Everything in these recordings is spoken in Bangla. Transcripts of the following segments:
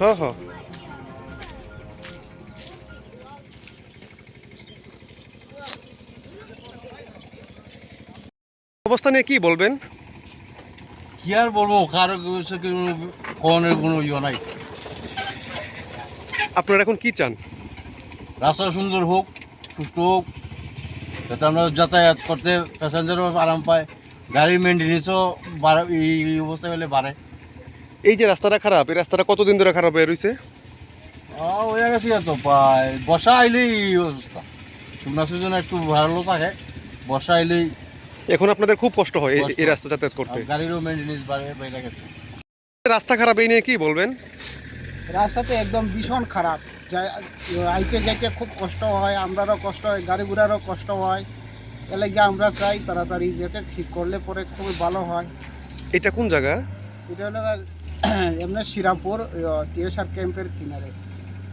হ হ অবস্থা নিয়ে কি বলবেন? কি আর বলবো, কারো কোনো কোনো ইয়ে নাই। আপনারা এখন কি চান? রাস্তা সুন্দর হোক, সুস্থ হোক, যাতে আমরা যাতায়াত করতে প্যাসেঞ্জারও আরাম পায়, গাড়ির মেনটেন্যান্সও এই অবস্থা হলে বাড়ে। এই যে রাস্তাটা খারাপ, এই রাস্তাটা কতদিন ধরে খারাপ হয়ে রয়েছে? হয়ে গেছে তো প্রায়, বর্ষা আইলেই এই অবস্থা। শুকনা সিজনে একটু ভালো থাকে, বর্ষা আইলেই এখন আপনাদের খুব কষ্ট হয় কষ্ট। এই রাস্তা যাতায়াত করতে। গাড়িরও মেনটেন্যান্স বাইরে গেছে। রাস্তা খারাপ, এই নিয়ে কি বলবেন? রাস্তাতে একদম ভীষণ খারাপ, আইতে যাইতে খুব কষ্ট হয়, আমরারও কষ্ট হয়, গাড়ি ঘোড়ারও কষ্ট হয়। এলে গিয়ে আমরা চাই তাড়াতাড়ি যেতে, ঠিক করলে পরে খুবই ভালো হয়। এটা কোন জায়গা? এটা হলো এমনি শ্রীরামপুর টিএসআর ক্যাম্পের কিনারে।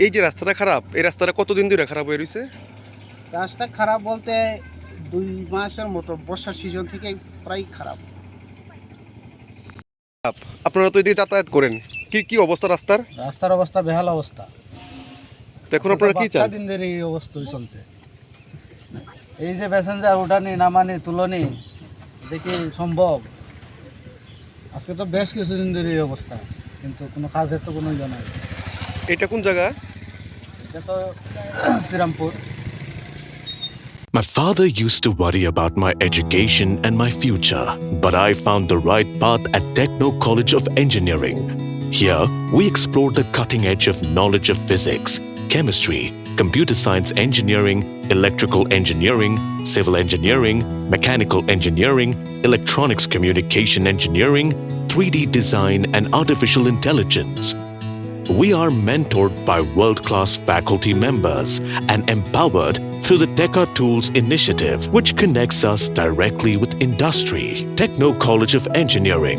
এই যে রাস্তাটা খারাপ, এই রাস্তাটা কতদিন ধরে খারাপ হয়ে রয়েছে? রাস্তা খারাপ বলতে 2 মাসের মতো, বর্ষার সিজন থেকে প্রায় খারাপ। আপনারা তো এদিকে যাতায়াত করেন, কি কি অবস্থা রাস্তার? রাস্তার অবস্থা বেহাল অবস্থা। তো এখন আপনারা কি চান? দিন ধরে এই অবস্থায় চলছে। এই যে প্যাসেঞ্জার ওঠানি নামানি তুলনি দেখি সম্ভব। আজকে তো বেশ কিছুদিন ধরে এই অবস্থা, কিন্তু কোনো কাজের তো কোনো ইয়ে নাই। এটা কোন জায়গা? এটা তো Serampore. My father used to worry about my education and my future, but I found the right path at Techno College of Engineering. Here, we explore the cutting edge of knowledge of physics, chemistry, computer science engineering, electrical engineering, civil engineering, mechanical engineering, electronics communication engineering, 3D design, and artificial intelligence. We are mentored by world-class faculty members and empowered through the Teka Tools initiative, which connects us directly with industry. Techno College of Engineering.